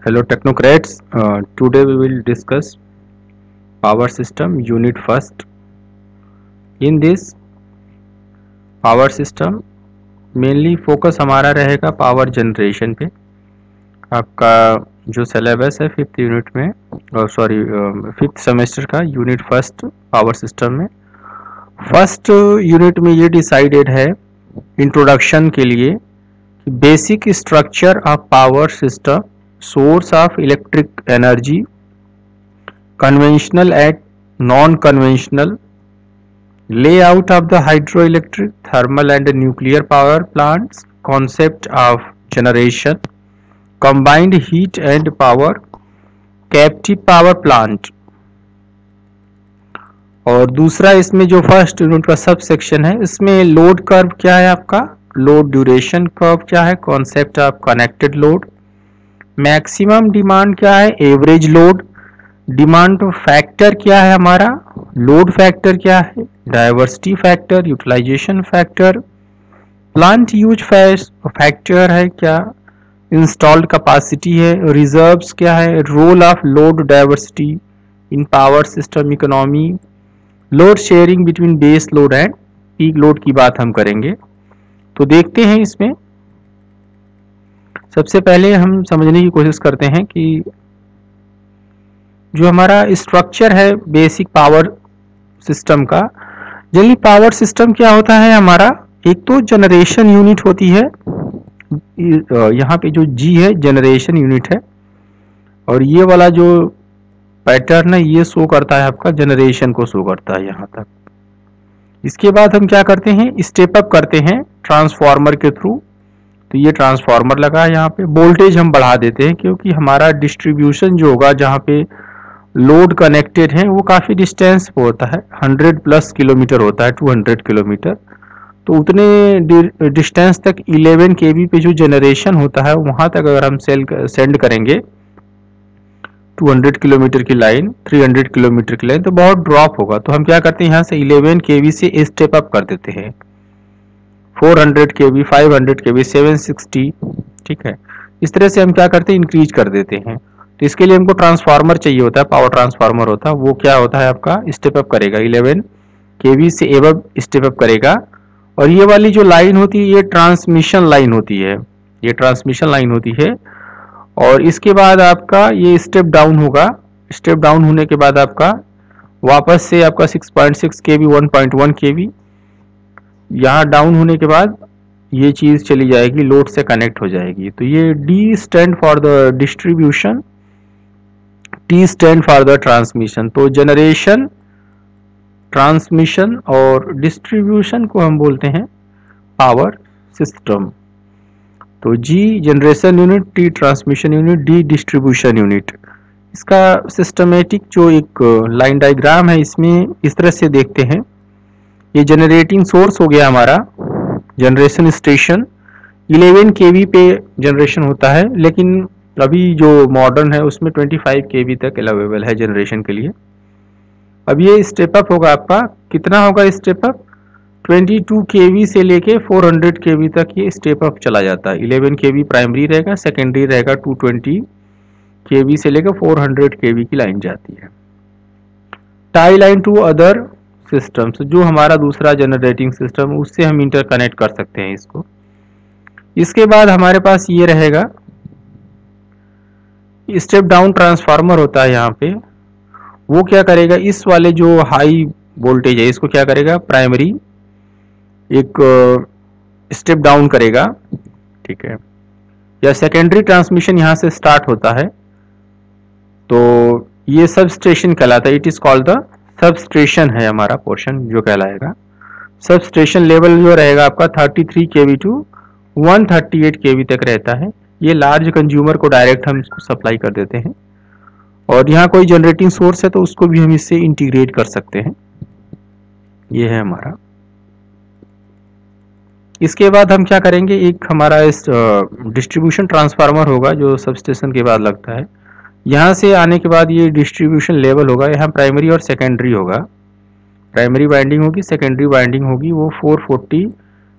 Hello technocrats, today we will discuss power system unit first. In this power system mainly focus हमारा रहेगा power generation पे। आपका जो syllabus है fifth unit में फिफ्थ सेमेस्टर का यूनिट फर्स्ट पावर सिस्टम में फर्स्ट यूनिट में ये डिसाइडेड है इंट्रोडक्शन के लिए basic structure of power system, source of electric energy, conventional and non-conventional, layout of the hydroelectric, thermal and nuclear power plants, concept of generation, combined heat and power, captive power plant। और दूसरा इसमें जो first unit का sub section है इसमें load curve क्या है, आपका लोड ड्यूरेशन कर्व क्या है, concept of connected load, maximum demand क्या है, एवरेज लोड, डिमांड फैक्टर क्या है हमारा, लोड फैक्टर क्या है, diversity factor, utilization factor, plant use factor है क्या, इंस्टॉल्ड कैपेसिटी है, रिजर्व्स क्या है, role of load diversity in power system economy, load sharing between base load and peak load की बात हम करेंगे। तो देखते हैं इसमें सबसे पहले हम समझने की कोशिश करते हैं कि जो हमारा स्ट्रक्चर है बेसिक पावर सिस्टम का। जनरली पावर सिस्टम क्या होता है हमारा, एक तो जनरेशन यूनिट होती है, यहाँ पे जो जी है जनरेशन यूनिट है, और ये वाला जो पैटर्न है ये शो करता है आपका जनरेशन को शो करता है यहाँ तक। इसके बाद हम क्या करते हैं, स्टेप अप करते हैं ट्रांसफार्मर के थ्रू। तो ये ट्रांसफार्मर लगा है, यहाँ पे वोल्टेज हम बढ़ा देते हैं क्योंकि हमारा डिस्ट्रीब्यूशन जो होगा जहाँ पे लोड कनेक्टेड है वो काफ़ी डिस्टेंस पे होता है, 100+ किलोमीटर होता है, 200 किलोमीटर। तो उतने डिस्टेंस तक 11 kV पे जो जनरेशन होता है वहाँ तक अगर हम सेंड करेंगे 200 किलोमीटर की लाइन, 300 किलोमीटर की लाइन, तो बहुत ड्रॉप होगा। तो हम क्या करते हैं, यहाँ से 11 kV से स्टेप अप कर देते हैं 400 kV, 500 kV, 760, ठीक है। इस तरह से हम क्या करते हैं, इंक्रीज कर देते हैं। तो इसके लिए हमको ट्रांसफार्मर चाहिए होता है, पावर ट्रांसफार्मर होता है, वो क्या होता है आपका स्टेप अप करेगा 11 kV से एबव स्टेप अप करेगा। और ये वाली जो लाइन होती है ये ट्रांसमिशन लाइन होती है, ये ट्रांसमिशन लाइन होती है। और इसके बाद आपका ये स्टेप डाउन होगा, स्टेप डाउन होने के बाद आपका वापस से आपका 6.6 kV, 1.1 kV, यहाँ डाउन होने के बाद ये चीज़ चली जाएगी, लोड से कनेक्ट हो जाएगी। तो ये D stand for the distribution, T stand for the transmission. तो जनरेशन, ट्रांसमिशन और डिस्ट्रीब्यूशन को हम बोलते हैं पावर सिस्टम। तो G generation unit, T transmission unit, D distribution unit. इसका सिस्टमेटिक जो एक लाइन डायग्राम है इसमें इस तरह से देखते हैं। ये जनरेटिंग सोर्स हो गया हमारा, जनरेशन स्टेशन 11 kV पे जनरेशन होता है, लेकिन अभी जो मॉडर्न है उसमें 25 kV तक अवेलेबल है जनरेशन के लिए। अब ये स्टेप अप होगा आपका, कितना होगा स्टेप अप, 22 kV से लेके 400 kV तक ये स्टेप अप चला जाता है। 11 kV प्राइमरी रहेगा, सेकेंडरी रहेगा 220 kV से लेकर 400 kV की लाइन जाती है। Tie line to other systems, जो हमारा दूसरा जनरेटिंग सिस्टम उससे हम इंटरकनेक्ट कर सकते हैं इसको। इसके बाद हमारे पास ये रहेगा स्टेप डाउन ट्रांसफार्मर होता है, यहाँ पे वो क्या करेगा, इस वाले जो हाई वोल्टेज है इसको क्या करेगा, प्राइमरी एक स्टेप डाउन करेगा, ठीक है। या सेकेंडरी ट्रांसमिशन यहाँ से स्टार्ट होता है, तो ये सब स्टेशन कहलाता है, it is called the sub station है हमारा पोर्शन जो कहलाएगा। सब स्टेशन लेवल जो रहेगा आपका 33 kV टू 138 kV तक रहता है। ये लार्ज कंज्यूमर को डायरेक्ट हम इसको सप्लाई कर देते हैं, और यहाँ कोई जनरेटिंग सोर्स है तो उसको भी हम इससे इंटीग्रेट कर सकते हैं। ये है हमारा। इसके बाद हम क्या करेंगे, एक हमारा इस डिस्ट्रीब्यूशन ट्रांसफार्मर होगा जो सब स्टेशन के बाद लगता है। यहाँ से आने के बाद ये डिस्ट्रीब्यूशन लेवल होगा, यहाँ प्राइमरी और सेकेंडरी होगा, प्राइमरी वाइंडिंग होगी, सेकेंडरी वाइंडिंग होगी। वो 440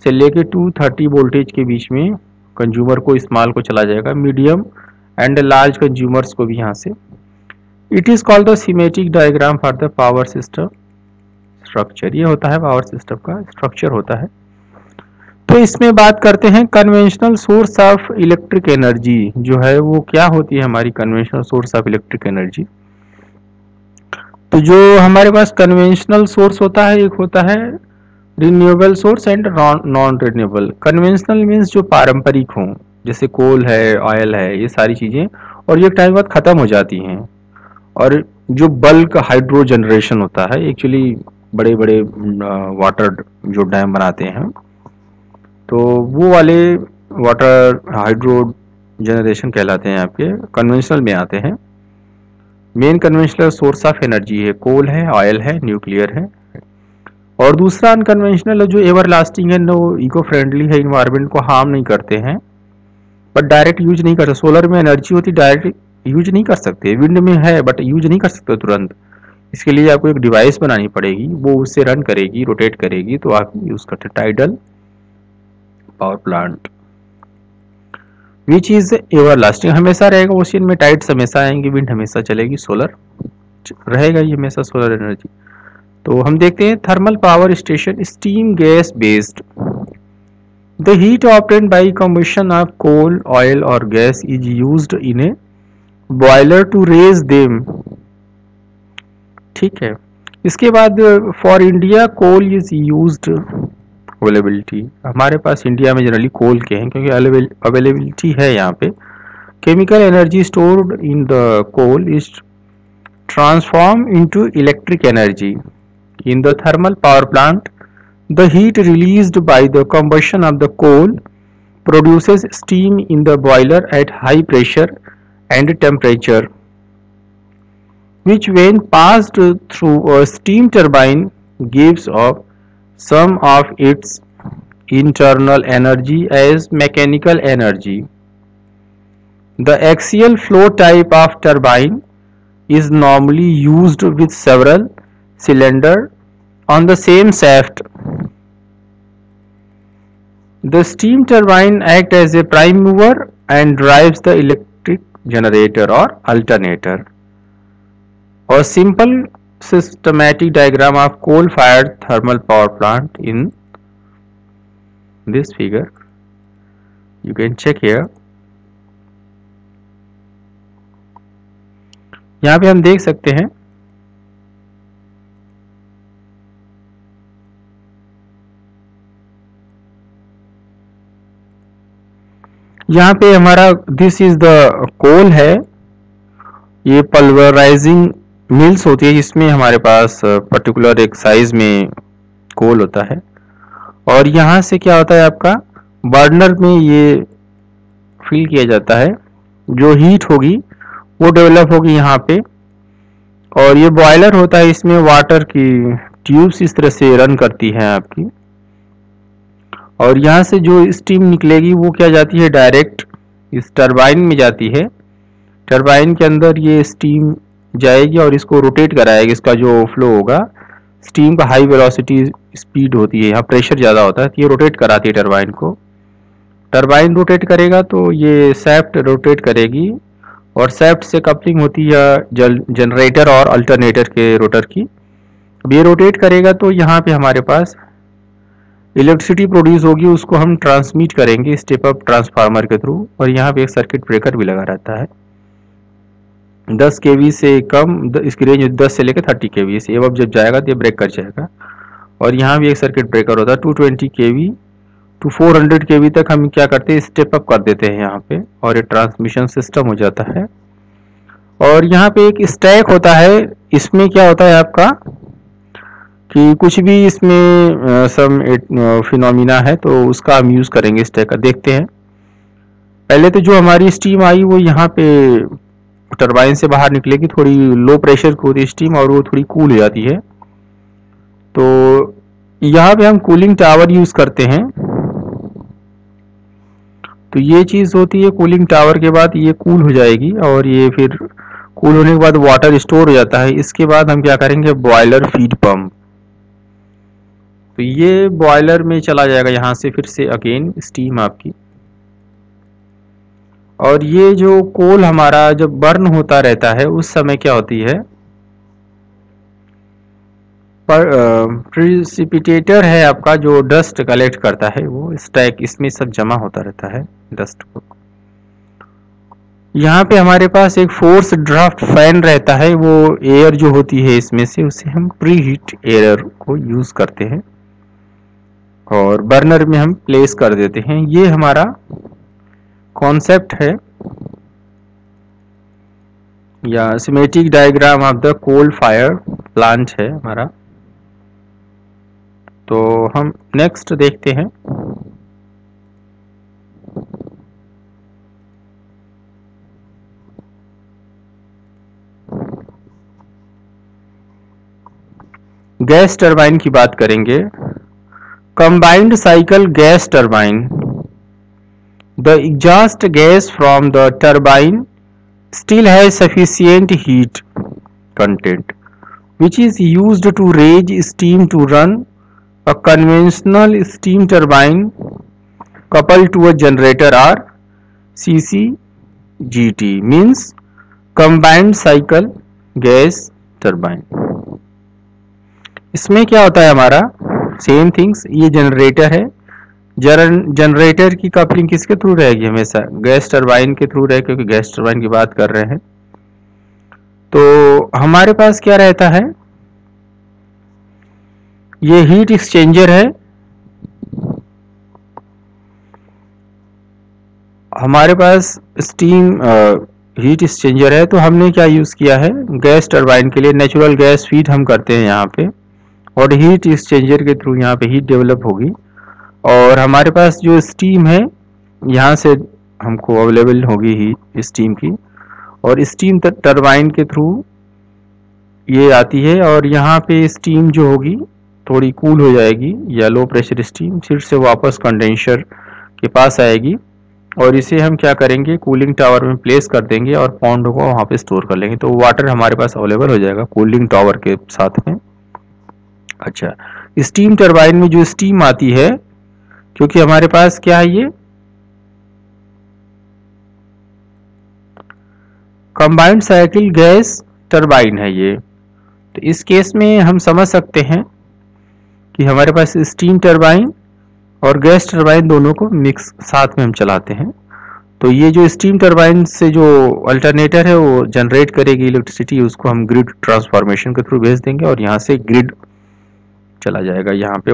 से लेके 230 वोल्टेज के बीच में कंज्यूमर को, स्मॉल को चला जाएगा। मीडियम एंड लार्ज कंज्यूमर्स को भी यहाँ से। It is called the schematic diagram for the power system structure. ये होता है पावर सिस्टम का स्ट्रक्चर होता है। तो इसमें बात करते हैं conventional source of electric energy जो है वो क्या होती है हमारी conventional source of electric energy. तो जो हमारे पास कन्वेंशनल सोर्स होता है एक होता है renewable source and non renewable. Conventional means जो पारंपरिक हों, जैसे कोल है, ऑयल है, ये सारी चीज़ें, और ये टाइम बाद ख़त्म हो जाती हैं। और जो बल्क हाइड्रो जनरेशन होता है, एक्चुअली बड़े बड़े वाटर जो डैम बनाते हैं, तो वो वाले वाटर हाइड्रो जनरेशन कहलाते हैं, आपके कन्वेंशनल में आते हैं। Main conventional source of energy है कोल है, ऑयल है, न्यूक्लियर है। और दूसरा अनकन्वेंशनल है जो एवर लास्टिंग है, नो इको फ्रेंडली है, इन्वायरमेंट को हार्म नहीं करते हैं, बट डायरेक्ट यूज नहीं करते। सोलर में एनर्जी होती डायरेक्ट यूज नहीं कर सकते, विंड में है बट यूज नहीं कर सकते तुरंत। इसके लिए आपको एक डिवाइस बनानी पड़ेगी, वो उससे रन करेगी, रोटेट करेगी, तो आप यूज करते हैं tidal power plant which is ever lasting, हमेशा रहेगा। ओशियन में टाइड्स हमेशा आएंगे, विंड हमेशा चलेगी, सोलर रहेगा ये हमेशा सोलर एनर्जी। तो हम देखते हैं thermal power station steam gas based. The heat obtained by combustion of coal, oil और gas is used in a boiler to raise them. ठीक है, इसके बाद for India coal is used availability. हमारे पास इंडिया में जनरली कोल के हैं क्योंकि अवेलेबिलिटी है यहाँ पे। Chemical energy stored in the coal is transform into electric energy in the thermal power plant. The heat released by the combustion of the coal produces steam in the boiler at high pressure and temperature, which when passed through a steam turbine gives off some of its internal energy as mechanical energy. The axial flow type of turbine is normally used with several cylinders on the same shaft. The steam turbine acts as a prime mover and drives the electric generator or alternator. A simple systematic diagram of coal-fired thermal power plant in this figure. You can check here. यहाँ पे हम देख सकते हैं यहाँ पे हमारा this is the coal है। ये पल्वराइजिंग मिल्स होती है जिसमें हमारे पास पर्टिकुलर एक साइज में कोल होता है, और यहाँ से क्या होता है आपका बर्नर में ये फिल किया जाता है। जो हीट होगी वो डेवलप होगी यहाँ पे, और ये बॉयलर होता है, इसमें वाटर की ट्यूब्स इस तरह से रन करती हैं आपकी, और यहाँ से जो स्टीम निकलेगी वो क्या जाती है डायरेक्ट इस टरबाइन में जाती है। टरबाइन के अंदर ये स्टीम जाएगी और इसको रोटेट कराएगी। इसका जो फ्लो होगा, स्टीम का हाई वेलोसिटी स्पीड होती है, यहाँ प्रेशर ज़्यादा होता है, तो ये रोटेट कराती है टरबाइन को। टरबाइन रोटेट करेगा तो ये सैफ्ट रोटेट करेगी, और सैफ्ट से कपलिंग होती है जनरेटर और अल्टरनेटर के रोटर की। अब ये रोटेट करेगा तो यहाँ पे हमारे पास इलेक्ट्रिसिटी प्रोड्यूस होगी, उसको हम ट्रांसमिट करेंगे स्टेप अप ट्रांसफार्मर के थ्रू, और यहाँ पे एक सर्किट ब्रेकर भी लगा रहता है। 10 kV से कम, इसकी रेंज 10 से लेकर 30 kV से अब जब जाएगा तो ये ब्रेक कर जाएगा। और यहाँ भी एक सर्किट ब्रेकर होता है 220 kV टू 400 kV तक हम क्या करते हैं स्टेप अप कर देते हैं यहाँ पे, और ये ट्रांसमिशन सिस्टम हो जाता है। और यहाँ पे एक स्टैक होता है, इसमें क्या होता है आपका कि कुछ भी इसमें सम फिनोमिना है तो उसका हम यूज करेंगे स्टैकर। देखते हैं पहले तो जो हमारी स्टीम आई वो यहाँ पे टरबाइन से बाहर निकलेगी, थोड़ी लो प्रेशर की होती है स्टीम और वो थोड़ी कूल हो जाती है। तो यहाँ पे हम कूलिंग टावर यूज करते हैं। तो ये चीज होती है, कूलिंग टावर के बाद ये कूल हो जाएगी, और ये फिर कूल होने के बाद वाटर स्टोर हो जाता है। इसके बाद हम क्या करेंगे बॉयलर फीड पंप, तो ये बॉयलर में चला जाएगा यहाँ से फिर से अगेन स्टीम आपकी, और ये जो कोल हमारा जब बर्न होता रहता है उस समय क्या होती है, पर प्रिसिपिटेटर है आपका जो डस्ट कलेक्ट करता है, वो स्टैक इसमें सब जमा होता रहता है डस्ट को। यहाँ पे हमारे पास एक फोर्स ड्राफ्ट फैन रहता है, वो एयर जो होती है इसमें से उसे हम प्री हीट एयर को यूज करते हैं और बर्नर में हम प्लेस कर देते हैं। ये हमारा कॉन्सेप्ट है या schematic diagram of the coal fire plant है हमारा। तो हम नेक्स्ट देखते हैं। गैस टरबाइन की बात करेंगे। Combined cycle gas turbine, the exhaust gas from the turbine still has sufficient heat content which is used to raise steam to run a conventional steam turbine coupled to a generator or CCGT means combined cycle gas turbine। इसमें क्या होता है हमारा same things, ये generator है, generator की coupling किसके through रहेगी, हमेशा गैस टरबाइन के थ्रू रहे, क्योंकि गैस टरबाइन की बात कर रहे हैं। तो हमारे पास क्या रहता है, ये हीट एक्सचेंजर है, हमारे पास स्टीम हीट एक्सचेंजर है। तो हमने क्या यूज किया है, गैस टरबाइन के लिए नेचुरल गैस फीड हम करते हैं यहाँ पे, और हीट एक्सचेंजर के थ्रू यहाँ पे हीट डेवलप होगी, और हमारे पास जो स्टीम है यहाँ से हमको अवेलेबल होगी ही स्टीम की, और स्टीम टरबाइन के थ्रू ये आती है, और यहाँ पे स्टीम जो होगी थोड़ी कूल हो जाएगी या लो प्रेशर स्टीम फिर से वापस कंडेंसर के पास आएगी, और इसे हम क्या करेंगे कूलिंग टावर में प्लेस कर देंगे और पॉन्ड को वहाँ पे स्टोर कर लेंगे, तो वाटर हमारे पास अवेलेबल हो जाएगा कूलिंग टावर के साथ में। अच्छा, स्टीम टरबाइन में जो स्टीम आती है, क्योंकि हमारे पास क्या है, ये कंबाइंड साइकिल गैस टरबाइन है ये, तो इस केस में हम समझ सकते हैं कि हमारे पास स्टीम टरबाइन और गैस टरबाइन दोनों को मिक्स साथ में हम चलाते हैं। तो ये जो स्टीम टरबाइन से जो अल्टरनेटर है वो जनरेट करेगी इलेक्ट्रिसिटी, उसको हम ग्रिड ट्रांसफॉर्मेशन के थ्रू भेज देंगे और यहाँ से ग्रिड चला जाएगा। यहाँ पे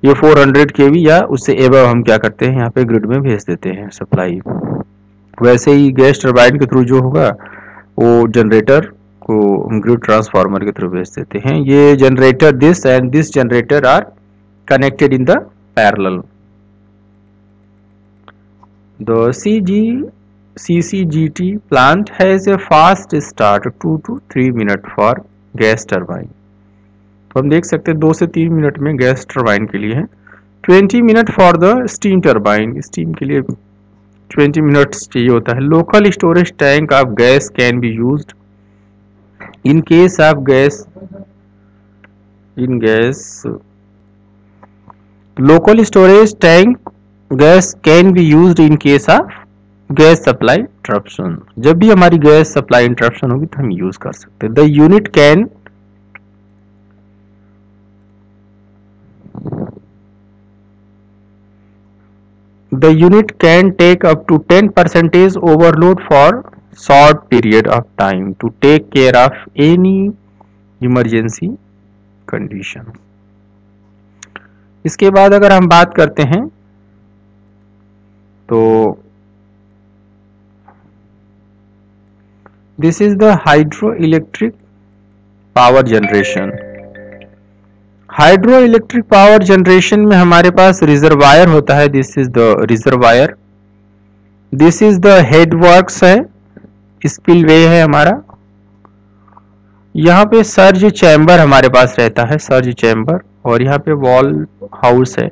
400 kV या उससे एबव हम क्या करते हैं यहाँ पे ग्रिड में भेज देते हैं सप्लाई। वैसे ही गैस टरबाइन के थ्रू जो होगा वो जनरेटर को हम ग्रिड ट्रांसफार्मर के थ्रू भेज देते हैं। ये generator this and this generator are connected in the parallel. The CCGT plant has a fast start 2 to 3 minutes for gas turbine. तो हम देख सकते हैं 2 से 3 मिनट में गैस टरबाइन के लिए है, 20 minute for the steam turbine, steam के लिए 20 मिनट्स चाहिए होता है। Local storage tank of gas can be used in case of gas local storage tank gas can be used in case of gas supply interruption। जब भी हमारी gas supply interruption होगी तो हम यूज कर सकते हैं। The unit can take up to 10% overload for short period of time to take care of any emergency condition। इसके बाद अगर हम बात करते हैं तो this is the hydro electric power generation. Hydro electric power generation में हमारे पास रिजर्वायर होता है, this is the reservoir, this is the headworks है, स्पिलवे है हमारा, यहाँ पे सर्ज चैम्बर हमारे पास रहता है, सर्ज चैम्बर, और यहाँ पे वॉल हाउस है,